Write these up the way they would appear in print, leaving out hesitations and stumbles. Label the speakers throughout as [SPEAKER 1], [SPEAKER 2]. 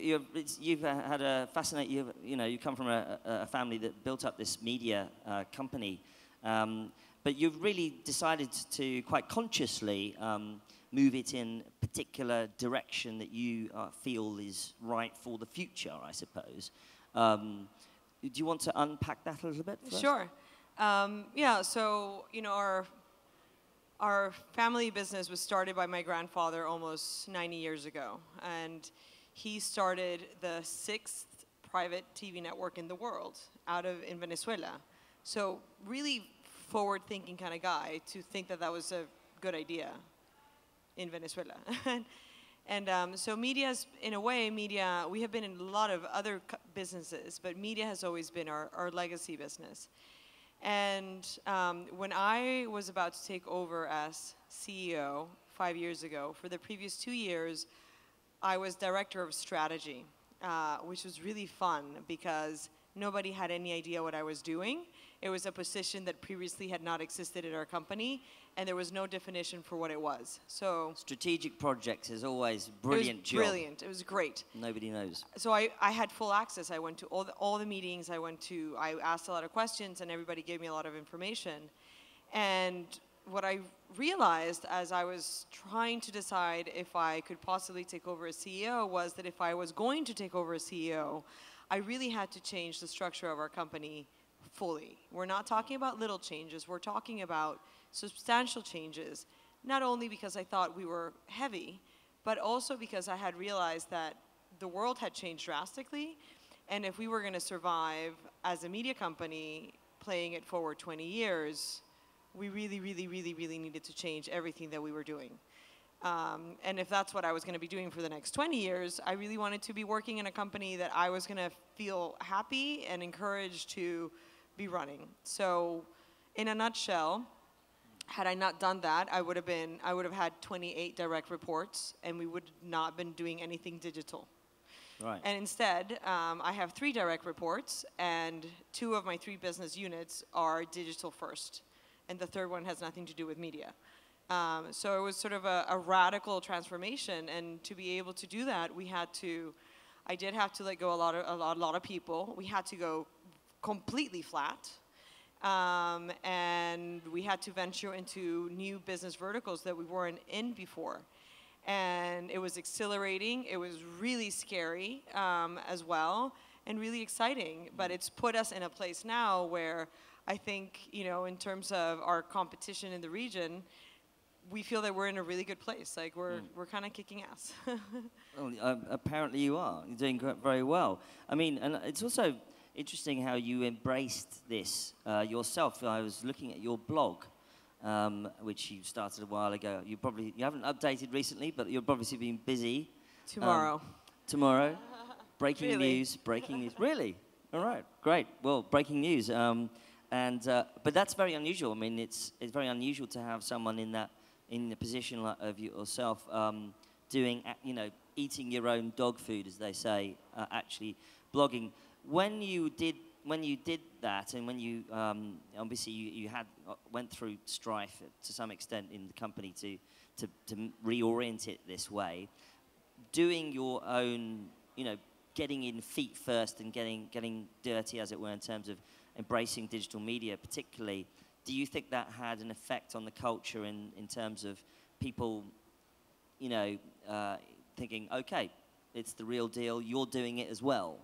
[SPEAKER 1] you've had a fascinating, you come from a family that built up this media company, but you've really decided to quite consciously move it in a particular direction that you feel is right for the future, I suppose. Do you want to unpack that a little bit first?
[SPEAKER 2] Sure. Yeah, so, our family business was started by my grandfather almost 90 years ago. And he started the 6th private TV network in the world in Venezuela. So really forward-thinking kind of guy to think that that was a good idea in Venezuela. And so media's, in a way, we have been in a lot of other businesses, but media has always been our legacy business. And when I was about to take over as CEO 5 years ago, for the previous 2 years, I was director of strategy, which was really fun because nobody had any idea what I was doing. It was a position that previously had not existed in our company, and there was no definition for what it was. So
[SPEAKER 1] strategic projects is always a brilliant job.
[SPEAKER 2] Brilliant. It was great.
[SPEAKER 1] Nobody knows.
[SPEAKER 2] So I had full access. I went to all the meetings. I asked a lot of questions, and everybody gave me a lot of information. And what I realized as I was trying to decide if I could possibly take over as CEO was that if I was going to take over as CEO, I really had to change the structure of our company fully. We're not talking about little changes. We're talking about substantial changes, not only because I thought we were heavy, but also because I had realized that the world had changed drastically, and if we were going to survive as a media company playing it forward 20 years, we really, really, really, really needed to change everything that we were doing. And if that's what I was going to be doing for the next 20 years, I really wanted to be working in a company that I was going to feel happy and encouraged to be running. So in a nutshell, had I not done that, I would have had 28 direct reports, and we would not been doing anything digital.
[SPEAKER 1] Right.
[SPEAKER 2] And instead, I have 3 direct reports, and 2 of my 3 business units are digital first, and the 3rd one has nothing to do with media. So it was sort of a radical transformation, and to be able to do that, I did have to let go a lot of people. We had to go completely flat, and we had to venture into new business verticals that we weren't in before. And it was exhilarating. It was really scary as well, and really exciting. But it's put us in a place now where I think, in terms of our competition in the region, we feel that we're in a really good place. Like we're kind of kicking ass.
[SPEAKER 1] Well, apparently you are. You're doing very well. I mean, and it's also interesting how you embraced this yourself. I was looking at your blog, which you started a while ago. You haven't updated recently, but you've obviously been busy.
[SPEAKER 2] Tomorrow.
[SPEAKER 1] Tomorrow. Breaking
[SPEAKER 2] Really?
[SPEAKER 1] news. Breaking news. Really? All right. Great. Well, breaking news. But that's very unusual. I mean, it's very unusual to have someone in the position of yourself doing, eating your own dog food, as they say, actually blogging. When you did that, and when you obviously you went through strife to some extent in the company to reorient it this way, doing your own, getting in feet first and getting dirty, as it were, in terms of embracing digital media, particularly. Do you think that had an effect on the culture in terms of people, thinking, okay, it's the real deal, you're doing it as well?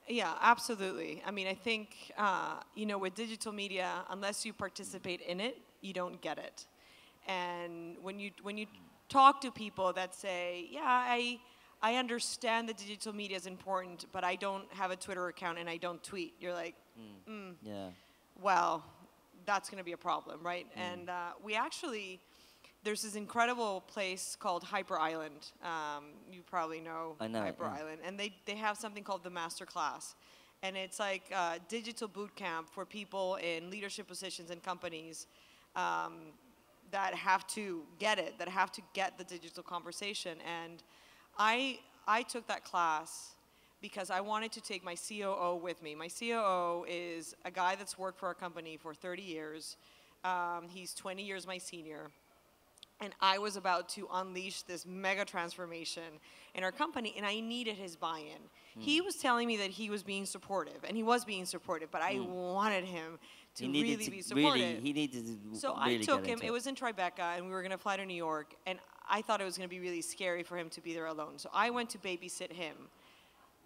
[SPEAKER 2] Yeah, absolutely. I mean, I think, with digital media, unless you participate in it, you don't get it. And when you talk to people that say, yeah, I understand that digital media is important, but I don't have a Twitter account and I don't tweet, you're like,
[SPEAKER 1] yeah.
[SPEAKER 2] Well, that's going to be a problem, right? And there's this incredible place called Hyper Island. You probably know, Hyper Island. And they have something called the Master Class. And it's like a digital boot camp for people in leadership positions in companies that have to get it, that have to get the digital conversation. And I took that class because I wanted to take my COO with me. My COO is a guy that's worked for our company for 30 years. He's 20 years my senior. And I was about to unleash this mega transformation in our company, and I needed his buy-in. He was telling me that he was being supportive, and he was being supportive, but I wanted him to really be supportive.
[SPEAKER 1] He needed to
[SPEAKER 2] So
[SPEAKER 1] really
[SPEAKER 2] I took
[SPEAKER 1] get
[SPEAKER 2] him,
[SPEAKER 1] into
[SPEAKER 2] it was in Tribeca, and we were going to fly to New York, and I thought it was going to be really scary for him to be there alone. So I went to babysit him.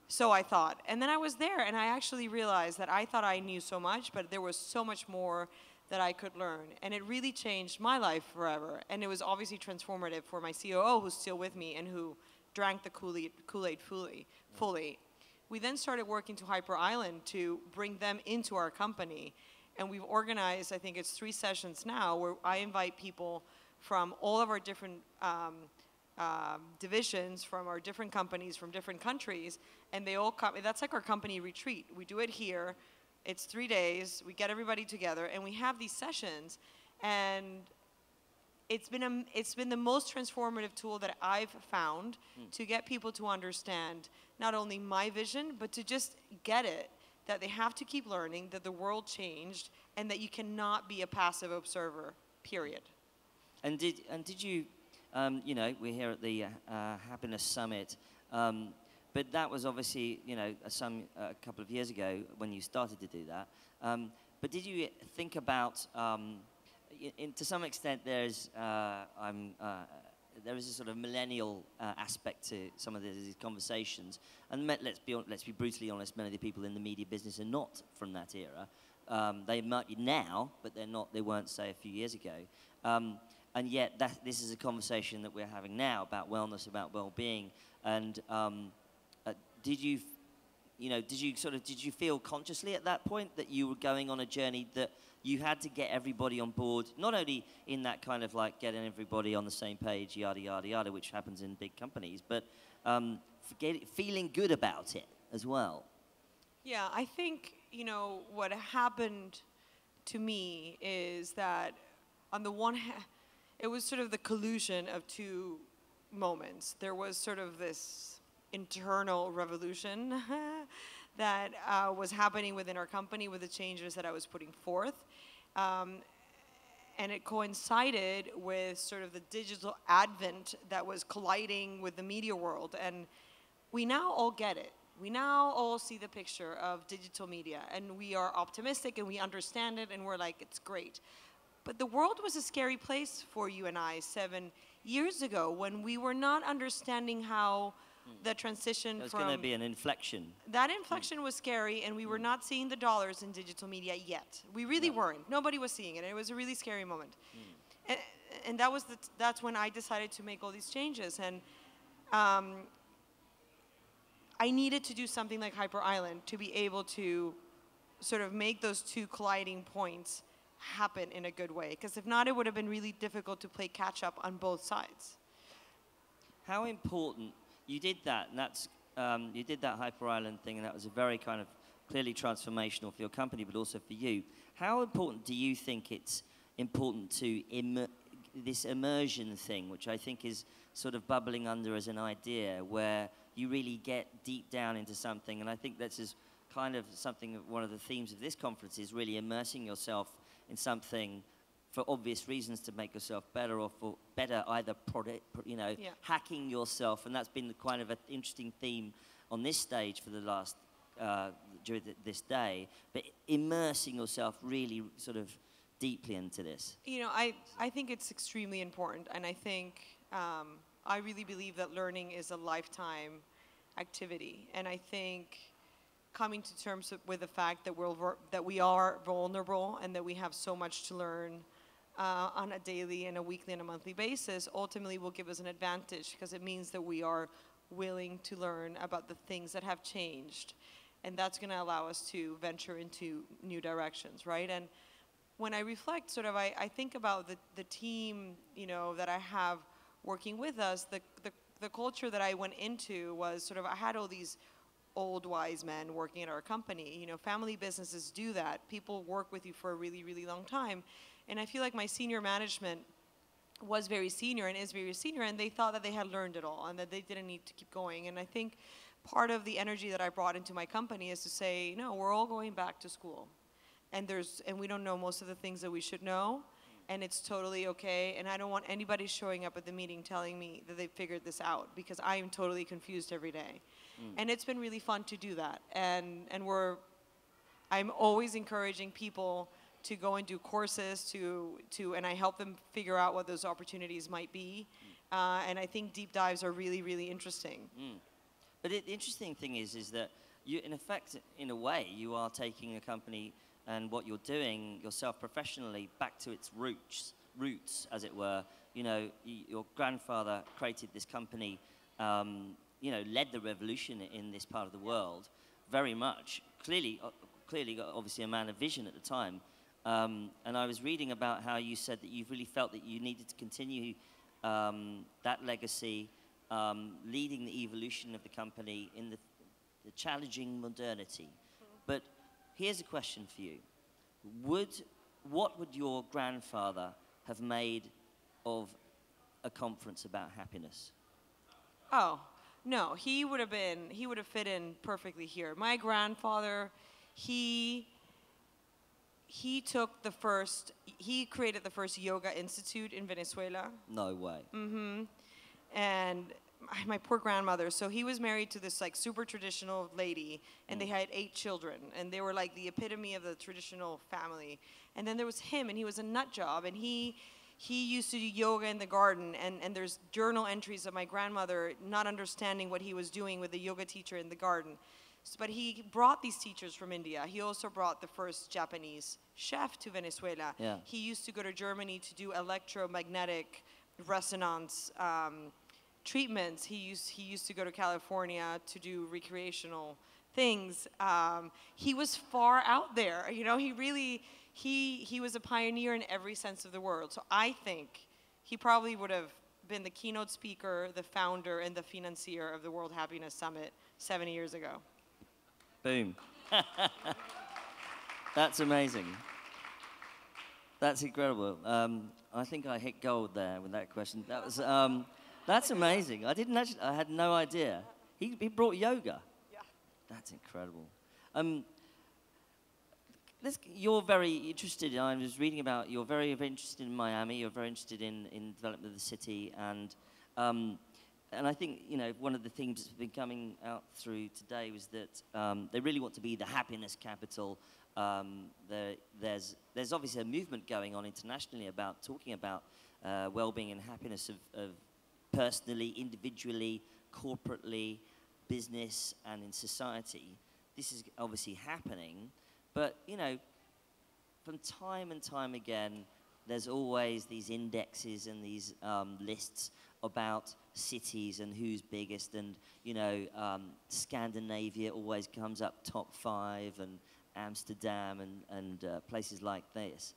[SPEAKER 2] So I thought. And then I was there, and I actually realized that I thought I knew so much, but there was so much more that I could learn. And it really changed my life forever. And it was obviously transformative for my COO, who's still with me and who drank the Kool-Aid fully. We then started working to Hyper Island to bring them into our company. And we've organized, I think it's 3 sessions now, where I invite people from all of our different divisions, from our different companies, from different countries, and they all come. That's like our company retreat. We do it here. It's 3 days. We get everybody together, and we have these sessions, and it's been the most transformative tool that I've found to get people to understand not only my vision, but to just get it, that they have to keep learning, that the world changed, and that you cannot be a passive observer, period.
[SPEAKER 1] And did you, you know, we're here at the Happiness Summit, but that was obviously, you know, a couple of years ago when you started to do that. But did you think about, to some extent, there is a sort of millennial aspect to some of these conversations, and let's be brutally honest, many of the people in the media business are not from that era. They might be now, but they weren't, say, a few years ago. And yet, this is a conversation that we're having now about wellness, about well-being. And did you feel consciously at that point that you were going on a journey that you had to get everybody on board, not only in that kind of like getting everybody on the same page, yada, yada, yada, which happens in big companies, but feeling good about it as well?
[SPEAKER 2] Yeah, I think, you know, what happened to me is that on the one hand, it was sort of the collusion of 2 moments. There was sort of this internal revolution that was happening within our company with the changes that I was putting forth. And it coincided with sort of the digital advent that was colliding with the media world. And we now all get it. We now all see the picture of digital media, and we are optimistic, and we understand it, and we're like, it's great. But the world was a scary place for you and I 7 years ago when we were not understanding how the transition from...
[SPEAKER 1] There's going to be an inflection.
[SPEAKER 2] That inflection was scary, and we were not seeing the dollars in digital media yet. We really weren't. Nobody was seeing it. It was a really scary moment. And that's when I decided to make all these changes. And I needed to do something like Hyper Island to be able to sort of make those 2 colliding points happen in a good way. Because if not, it would have been really difficult to play catch up on both sides.
[SPEAKER 1] How important, you did that, and that's, you did that Hyper Island thing, and that was a very kind of clearly transformational for your company, but also for you. How important do you think it's important to this immersion thing, which I think is sort of bubbling under as an idea, where you really get deep down into something, and I think this is kind of something, one of the themes of this conference is really immersing yourself in something for obvious reasons to make yourself better, or for better either product, you know, hacking yourself, and that's been kind of an interesting theme on this stage for the last, during this day, but immersing yourself really sort of deeply into this.
[SPEAKER 2] You know, I think it's extremely important, and I think I really believe that learning is a lifetime activity, and I think coming to terms with the fact that we are vulnerable and that we have so much to learn on a daily and a weekly and a monthly basis ultimately will give us an advantage, because it means that we are willing to learn about the things that have changed, and that's going to allow us to venture into new directions, right? And when I reflect, sort of, I think about the team, you know, that I have working with us. The culture that I went into was sort of, I had all these old wise men working at our company. You know, family businesses do that. People work with you for a really, really long time. And I feel like my senior management was very senior and is very senior, and they thought that they had learned it all and that they didn't need to keep going. And I think part of the energy that I brought into my company is to say, no, we're all going back to school. And we don't know most of the things that we should know. and it's totally okay. And I don't want anybody showing up at the meeting telling me that they figured this out, because I am totally confused every day. And it's been really fun to do that. And I'm always encouraging people to go and do courses and I help them figure out what those opportunities might be. And I think deep dives are really, really interesting.
[SPEAKER 1] But the interesting thing is that you, in effect, in a way, you are taking a company and what you're doing yourself professionally back to its roots, as it were. You know, your grandfather created this company, you know, led the revolution in this part of the world, very much. Clearly, obviously a man of vision at the time. And I was reading about how you said that you really felt that you needed to continue that legacy, leading the evolution of the company in the challenging modernity. But here's a question for you. What would your grandfather have made of a conference about happiness?
[SPEAKER 2] Oh, no, he would have fit in perfectly here. My grandfather, he created the first yoga institute in Venezuela.
[SPEAKER 1] No way.
[SPEAKER 2] And my poor grandmother, so he was married to this like super traditional lady, and they had 8 children, and they were like the epitome of the traditional family. And then there was him, and he was a nut job, and he used to do yoga in the garden, and there's journal entries of my grandmother not understanding what he was doing with the yoga teacher in the garden. But he brought these teachers from India. He also brought the first Japanese chef to Venezuela.
[SPEAKER 1] Yeah.
[SPEAKER 2] He used to go to Germany to do electromagnetic resonance treatments. He used to go to California to do recreational things. He was far out there. You know, he was a pioneer in every sense of the word. So I think he probably would have been the keynote speaker, the founder, and the financier of the World Happiness Summit 70 years ago.
[SPEAKER 1] Boom. That's amazing. That's incredible. I think I hit gold there with that question. That was, that's amazing. I had no idea. He brought yoga.
[SPEAKER 2] Yeah.
[SPEAKER 1] That's incredible. You're very interested, I was reading about, you're very interested in Miami, you're very interested in development of the city, and I think, you know, one of the themes that's been coming out through today was that they really want to be the happiness capital. There's obviously a movement going on internationally about talking about well-being and happiness of personally, individually, corporately, business, and in society. This is obviously happening, but, you know, from time and time again, there's always these indexes and these lists about cities and who's biggest, and, you know, Scandinavia always comes up top 5, and Amsterdam and places like this.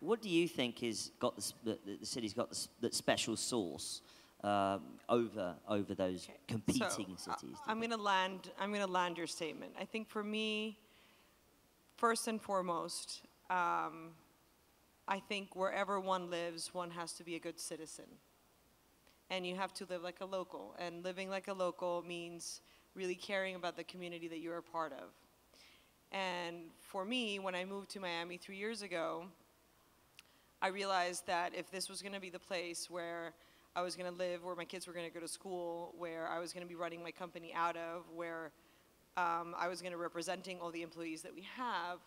[SPEAKER 1] What do you think is got the city's got the special sauce over those competing cities?
[SPEAKER 2] I'm gonna land your statement. I think for me, first and foremost, I think wherever one lives, one has to be a good citizen. And you have to live like a local. And living like a local means really caring about the community that you're a part of. And for me, when I moved to Miami 3 years ago, I realized that if this was gonna be the place where I was gonna live, where my kids were gonna go to school, where I was gonna be running my company out of, where I was gonna representing all the employees that we have,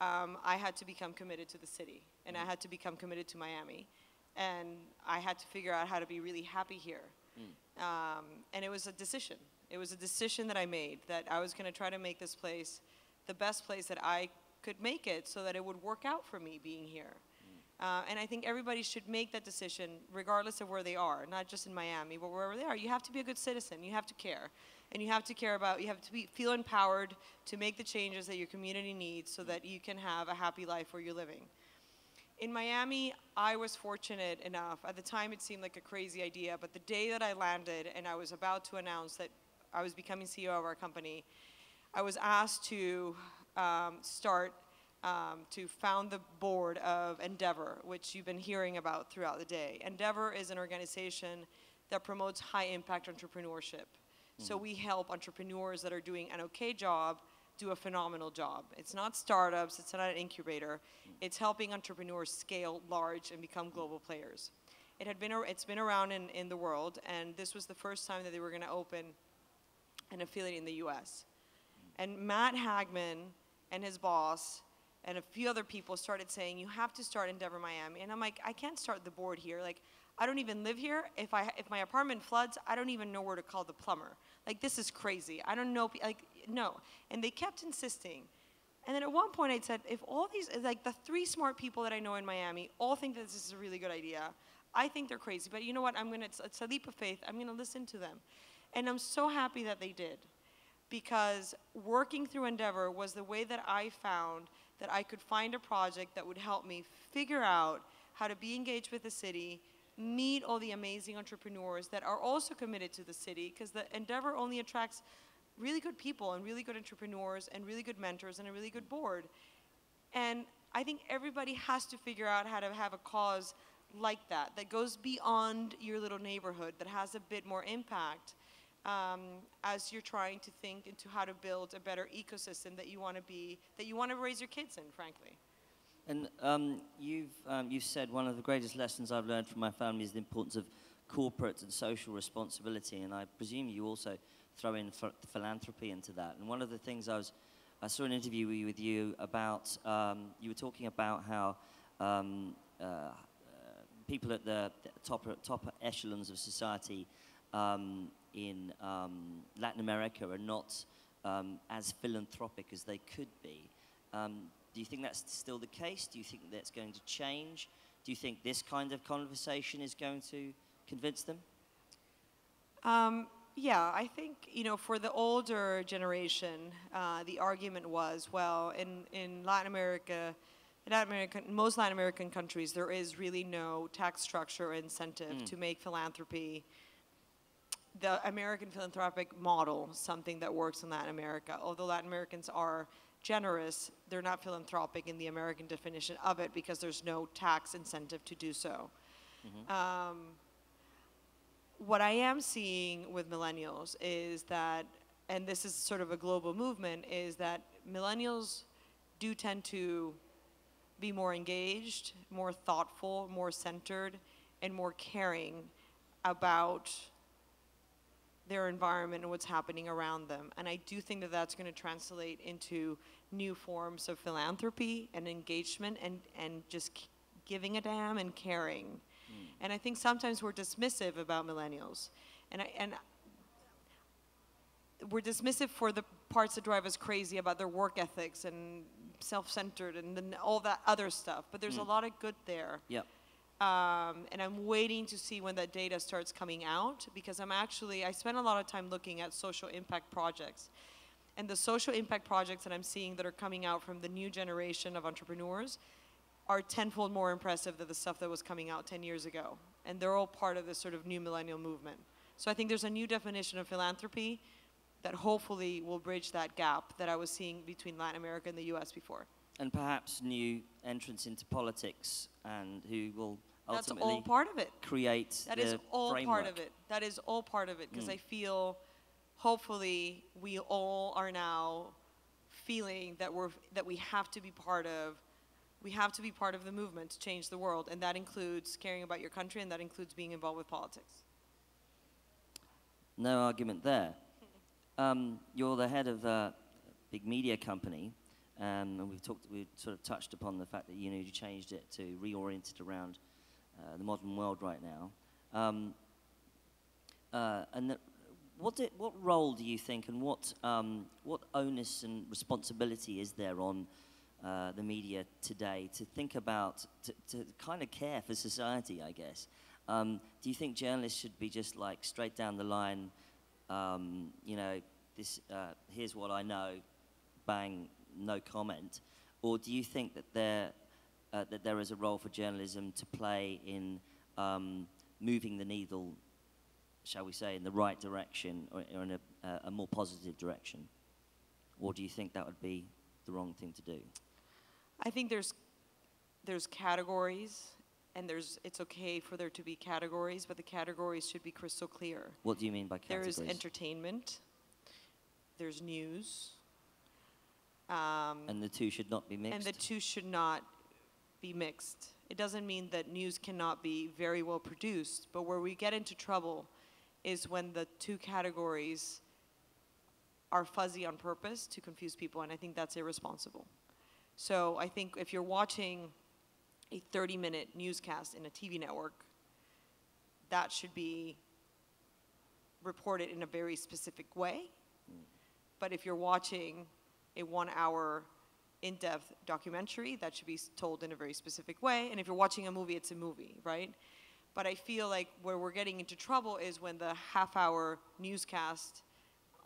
[SPEAKER 2] I had to become committed to the city, and I had to become committed to Miami, and I had to figure out how to be really happy here. And it was a decision. It was a decision that I made, that I was gonna try to make this place the best place that I could make it, so that it would work out for me being here. And I think everybody should make that decision regardless of where they are, not just in Miami, but wherever they are. You have to be a good citizen. You have to care. And you have to care about, you have to feel empowered to make the changes that your community needs so that you can have a happy life where you're living. In Miami, I was fortunate enough. At the time, it seemed like a crazy idea, but the day that I landed and I was about to announce that I was becoming CEO of our company, I was asked to to found the board of Endeavor, which you've been hearing about throughout the day. Endeavor is an organization that promotes high-impact entrepreneurship. So we help entrepreneurs that are doing an okay job do a phenomenal job. It's not startups, it's not an incubator. It's helping entrepreneurs scale large and become global players. It's been around in the world, and this was the first time that they were going to open an affiliate in the US. And Matt Hagman and his boss and a few other people started saying, you have to start Endeavor Miami. And I'm like, I can't start the board here. Like, I don't even live here. If my apartment floods, I don't even know where to call the plumber. Like, this is crazy. I don't know, like, no. And they kept insisting. And then at one point I said, if all these, like the 3 smart people that I know in Miami all think that this is a really good idea, I think they're crazy. But you know what, it's a leap of faith. I'm gonna listen to them. And I'm so happy that they did. Because working through Endeavor was the way that I found that I could find a project that would help me figure out how to be engaged with the city, meet all the amazing entrepreneurs that are also committed to the city, because the Endeavor only attracts really good people and really good entrepreneurs and really good mentors and a really good board. And I think everybody has to figure out how to have a cause like that, that goes beyond your little neighborhood, that has a bit more impact as you're trying to think into how to build a better ecosystem that you want to raise your kids in, frankly.
[SPEAKER 1] And you've said one of the greatest lessons I've learned from my family is the importance of corporate and social responsibility, and I presume you also throw in philanthropy into that. And one of the things I saw an interview with you about, you were talking about how people at the top echelons of society in Latin America are not as philanthropic as they could be. Do you think that's still the case? Do you think that's going to change? Do you think this kind of conversation is going to convince them?
[SPEAKER 2] Yeah, I think, for the older generation, the argument was, well, in Latin America, most Latin American countries, there is really no tax structure or incentive to make philanthropy, the American philanthropic model, something that works in Latin America. Although Latin Americans are generous, they're not philanthropic in the American definition of it because there's no tax incentive to do so. Mm-hmm. What I am seeing with millennials is that, and this is sort of a global movement, is that millennials do tend to be more engaged, more thoughtful, more centered, and more caring about their environment and what's happening around them. And I do think that that's going to translate into new forms of philanthropy and engagement and just giving a damn and caring. And I think sometimes we're dismissive about millennials. And we're dismissive for the parts that drive us crazy about their work ethics and self-centered and then all that other stuff. But there's a lot of good there. Yep. And I'm waiting to see when that data starts coming out, because I spend a lot of time looking at social impact projects. And the social impact projects that I'm seeing that are coming out from the new generation of entrepreneurs are tenfold more impressive than the stuff that was coming out 10 years ago. And they're all part of this sort of new millennial movement. So I think there's a new definition of philanthropy that hopefully will bridge that gap that I was seeing between Latin America and the US before.
[SPEAKER 1] And perhaps new entrants into politics and who will ultimately
[SPEAKER 2] That's all part of it.
[SPEAKER 1] Create
[SPEAKER 2] that
[SPEAKER 1] the
[SPEAKER 2] is all
[SPEAKER 1] framework.
[SPEAKER 2] Part of it. That is all part of it, because I feel hopefully we all are now feeling that we have to be part of the movement to change the world, and that includes caring about your country, and that includes being involved with politics.
[SPEAKER 1] No argument there. You're the head of a big media company, and we've sort of touched upon the fact that you changed it to reorient it around the modern world right now. What role do you think, and what onus and responsibility is there on the media today to think about, to kind of care for society, I guess? Do you think journalists should be just like straight down the line, here's what I know, bang, no comment? Or do you think that there is a role for journalism to play in moving the needle, shall we say, in the right direction, or in a more positive direction? Or do you think that would be the wrong thing to do?
[SPEAKER 2] I think there's categories, and it's okay for there to be categories, but the categories should be crystal clear.
[SPEAKER 1] What do you mean by categories?
[SPEAKER 2] There's entertainment, there's news,
[SPEAKER 1] And the two should not be mixed.
[SPEAKER 2] And the two should not be mixed. It doesn't mean that news cannot be very well produced, but where we get into trouble is when the two categories are fuzzy on purpose to confuse people, and I think that's irresponsible. So I think if you're watching a 30-minute newscast in a TV network, that should be reported in a very specific way. But if you're watching a 1-hour in-depth documentary, that should be told in a very specific way. And if you're watching a movie, it's a movie, right? But I feel like where we're getting into trouble is when the half-hour newscast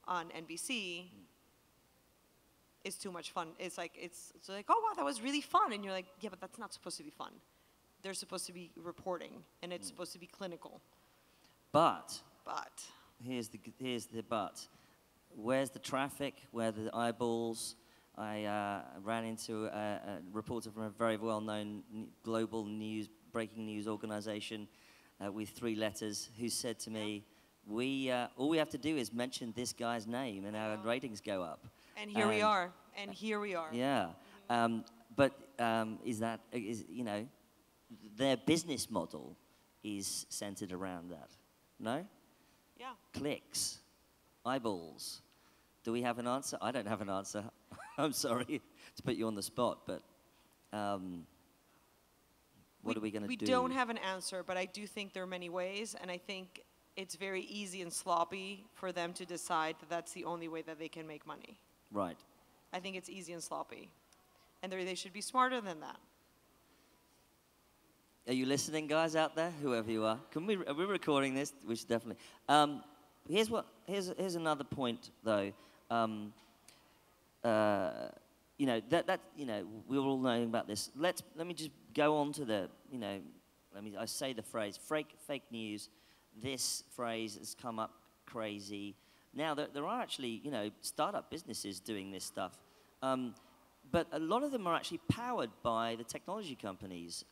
[SPEAKER 2] on NBC is too much fun. It's like, oh, wow, that was really fun. And you're like, yeah, but that's not supposed to be fun. They're supposed to be reporting, and it's supposed to be clinical.
[SPEAKER 1] But here's the but. Where's the traffic? Where are the eyeballs? I ran into a reporter from a very well-known global breaking news organization with 3 letters who said to me, all we have to do is mention this guy's name and our ratings go up.
[SPEAKER 2] And here we are. And here we are.
[SPEAKER 1] Yeah. But their business model is centered around that. No?
[SPEAKER 2] Yeah.
[SPEAKER 1] Clicks, eyeballs. Do we have an answer? I don't have an answer. I'm sorry to put you on the spot, but what are we going to do?
[SPEAKER 2] We don't have an answer, but I do think there are many ways, and I think it's very easy and sloppy for them to decide that that's the only way that they can make money.
[SPEAKER 1] Right.
[SPEAKER 2] I think it's easy and sloppy, and they should be smarter than that.
[SPEAKER 1] Are you listening, guys out there, whoever you are? Are we recording this? We should definitely. Here's another point, though. We're all knowing about this. Let me just go on to the, I say the phrase, fake news. This phrase has come up crazy. Now, there are actually, startup businesses doing this stuff. But a lot of them are actually powered by the technology companies.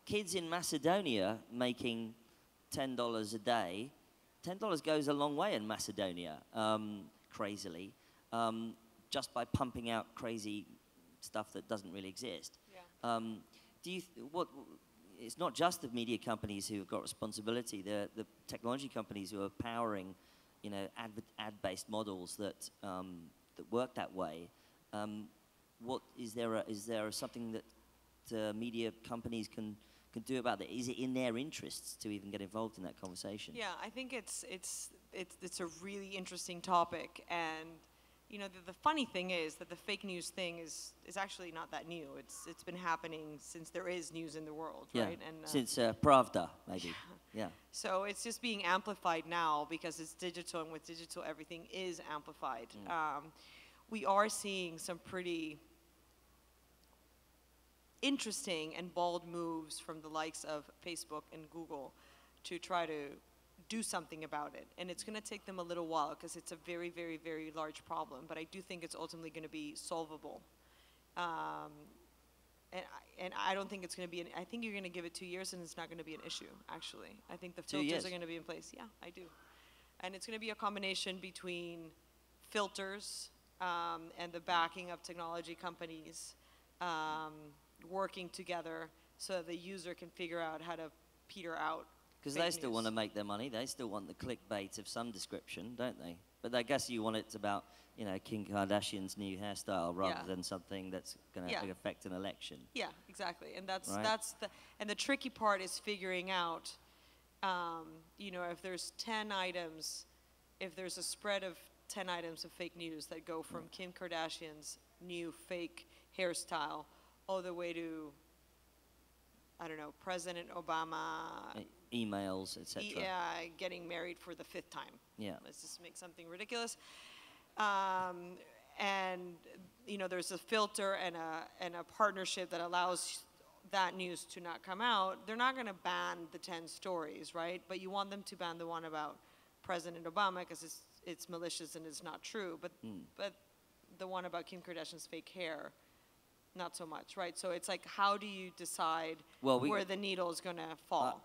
[SPEAKER 1] Kids in Macedonia making $10 a day. $10 goes a long way in Macedonia, crazily, just by pumping out crazy stuff that doesn't really exist. Yeah. It's not just the media companies who have got responsibility. The technology companies who are powering, ad-based models that work that way. Is there something that media companies can do about that? Is it in their interests to even get involved in that conversation?
[SPEAKER 2] Yeah, I think it's a really interesting topic, and the funny thing is that the fake news thing is actually not that new. It's been happening since there is news in the world, right? And
[SPEAKER 1] since Pravda, maybe. Yeah.
[SPEAKER 2] So it's just being amplified now because it's digital, and with digital, everything is amplified. We are seeing some pretty interesting and bold moves from the likes of Facebook and Google to try to do something about it. And it's going to take them a little while because it's a very, very, very large problem. But I do think it's ultimately going to be solvable. And I don't think it's going to be, I think you're going to give it 2 years and it's not going to be an issue, actually. I think the filters are going to be in place. Yeah, I do. And it's going to be a combination between filters and the backing of technology companies working together so that the user can figure out how to peter out.
[SPEAKER 1] Because they still want to make their money. They still want the clickbait of some description, don't they? But I guess you want it about, Kim Kardashian's new hairstyle rather than something that's going to affect an election. Yeah,
[SPEAKER 2] exactly. And and the tricky part is figuring out, if there's 10 items, if there's a spread of 10 items of fake news that go from Kim Kardashian's new fake hairstyle all the way to, I don't know, President Obama.
[SPEAKER 1] Emails, etc.
[SPEAKER 2] Yeah, getting married for the 5th time.
[SPEAKER 1] Yeah.
[SPEAKER 2] Let's just make something ridiculous. And, there's a filter and a partnership that allows that news to not come out. They're not going to ban the 10 stories, right? But you want them to ban the one about President Obama because it's malicious and it's not true. But the one about Kim Kardashian's fake hair, not so much, right? So it's like, how do you decide where the needle is going to fall?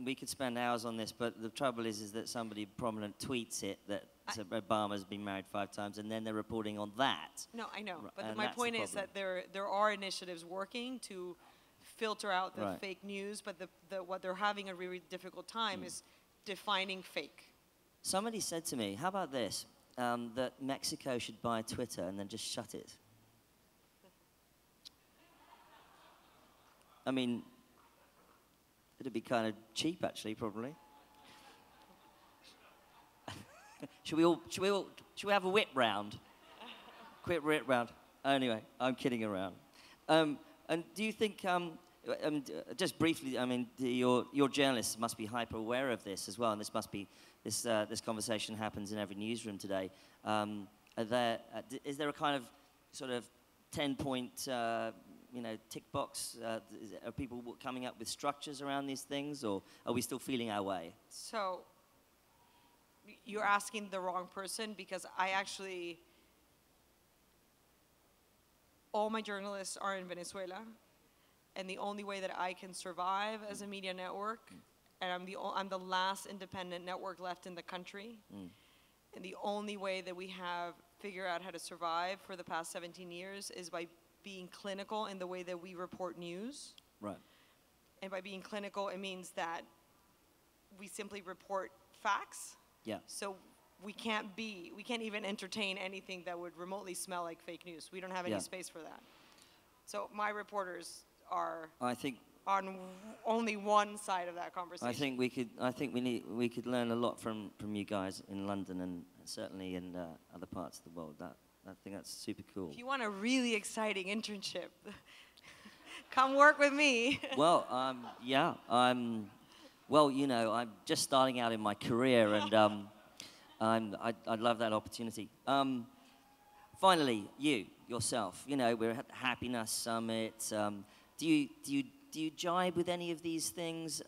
[SPEAKER 1] We could spend hours on this, but the trouble is that somebody prominent tweets it that so Obama's been married 5 times, and then they're reporting on that.
[SPEAKER 2] No, I know. But
[SPEAKER 1] And
[SPEAKER 2] my
[SPEAKER 1] that's the
[SPEAKER 2] point is
[SPEAKER 1] problem.
[SPEAKER 2] that there are initiatives working to filter out the
[SPEAKER 1] Right.
[SPEAKER 2] fake news, but what they're having a really difficult time is defining fake.
[SPEAKER 1] Somebody said to me, how about this, that Mexico should buy Twitter and then just shut it. I mean, it'd be kind of cheap, actually, probably. Should we have a whip round? Quick whip round. Anyway, I'm kidding around. And do you think, just briefly, I mean, your journalists must be hyper aware of this as well, and this must be, this conversation happens in every newsroom today. Is there a kind of sort of 10-point, tick box? Are people coming up with structures around these things, or are we still feeling our way?
[SPEAKER 2] So you're asking the wrong person, because all my journalists are in Venezuela, and the only way that I can survive as a media network, and I'm the last independent network left in the country, and the only way that we have figured out how to survive for the past 17 years is by being clinical in the way that we report news.
[SPEAKER 1] Right.
[SPEAKER 2] And by being clinical, it means that we simply report facts.
[SPEAKER 1] Yeah.
[SPEAKER 2] So we can't even entertain anything that would remotely smell like fake news. We don't have any space for that. So my reporters are on only one side of that conversation.
[SPEAKER 1] I think we could learn a lot from you guys in London, and certainly in other parts of the world. I think that's super cool.
[SPEAKER 2] If you want a really exciting internship, come work with me.
[SPEAKER 1] Well, I'm just starting out in my career, and I'd love that opportunity. Finally, yourself, we're at the Happiness Summit. Do you jibe with any of these things?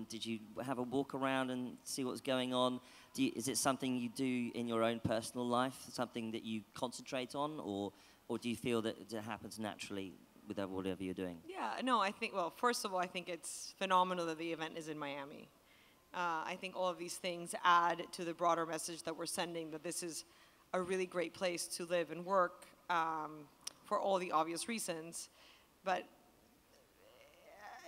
[SPEAKER 1] Did you have a walk around and see what's going on? Is it something you do in your own personal life, something that you concentrate on, or do you feel that it happens naturally with whatever you're doing?
[SPEAKER 2] Yeah, no, I think, well, first of all, I think it's phenomenal that the event is in Miami. I think all of these things add to the broader message that we're sending, that this is a really great place to live and work for all the obvious reasons. But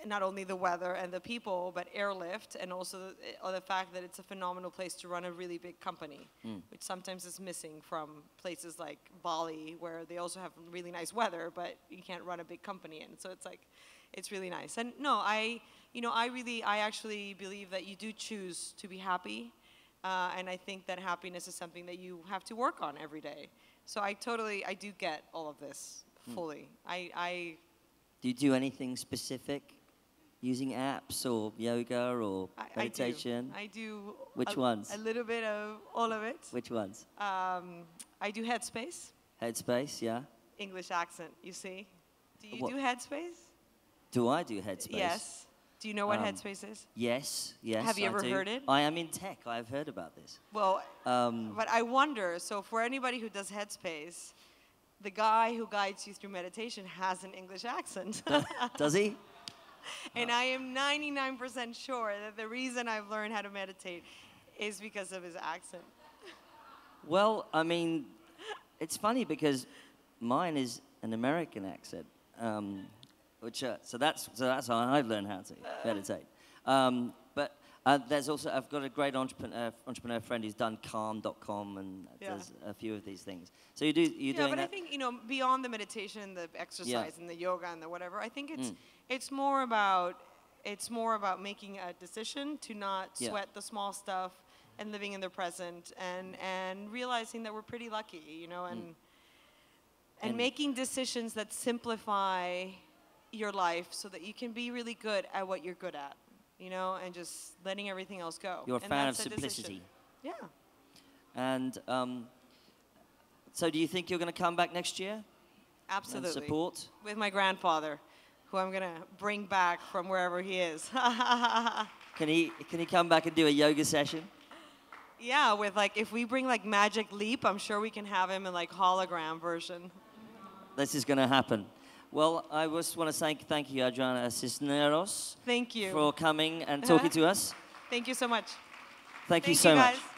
[SPEAKER 2] not only the weather and the people, but airlift, and also the fact that it's a phenomenal place to run a really big company, which sometimes is missing from places like Bali, where they also have really nice weather, but you can't run a big company in. So it's really nice. And no, I actually believe that you do choose to be happy, and I think that happiness is something that you have to work on every day. So I do get all of this fully.
[SPEAKER 1] Do you do anything specific? Using apps or yoga or meditation?
[SPEAKER 2] I do.
[SPEAKER 1] Which ones?
[SPEAKER 2] A little bit of all of it.
[SPEAKER 1] Which ones?
[SPEAKER 2] I do Headspace.
[SPEAKER 1] Headspace, yeah.
[SPEAKER 2] English accent, you see. Do you do Headspace?
[SPEAKER 1] Do I do Headspace?
[SPEAKER 2] Yes. Do you know what Headspace is?
[SPEAKER 1] Yes.
[SPEAKER 2] Have you ever heard it?
[SPEAKER 1] I am in tech. I've heard about this.
[SPEAKER 2] Well, but I wonder, so for anybody who does Headspace, the guy who guides you through meditation has an English accent.
[SPEAKER 1] Does he?
[SPEAKER 2] And I am 99% sure that the reason I've learned how to meditate is because of his accent.
[SPEAKER 1] Well, I mean, it's funny because mine is an American accent, so that's how I've learned how to meditate. But there's also, I've got a great entrepreneur friend who's done Calm.com and does a few of these things. So you're doing that?
[SPEAKER 2] Yeah, but I think, beyond the meditation, the exercise, and the yoga and the whatever, I think it's more about making a decision to not sweat the small stuff and living in the present, and realizing that we're pretty lucky, and making decisions that simplify your life so that you can be really good at what you're good at. And just letting everything else go.
[SPEAKER 1] You're a fan of simplicity.
[SPEAKER 2] Yeah.
[SPEAKER 1] And so do you think you're going to come back next year?
[SPEAKER 2] Absolutely.
[SPEAKER 1] And support?
[SPEAKER 2] With my grandfather, who I'm going to bring back from wherever he is.
[SPEAKER 1] Can he come back and do a yoga session?
[SPEAKER 2] Yeah, if we bring Magic Leap, I'm sure we can have him in hologram version.
[SPEAKER 1] This is going to happen. Well, I just want to thank you, Adriana Cisneros.
[SPEAKER 2] Thank you.
[SPEAKER 1] For coming and talking to us.
[SPEAKER 2] Thank you so much.
[SPEAKER 1] Thank you so much.
[SPEAKER 2] Guys.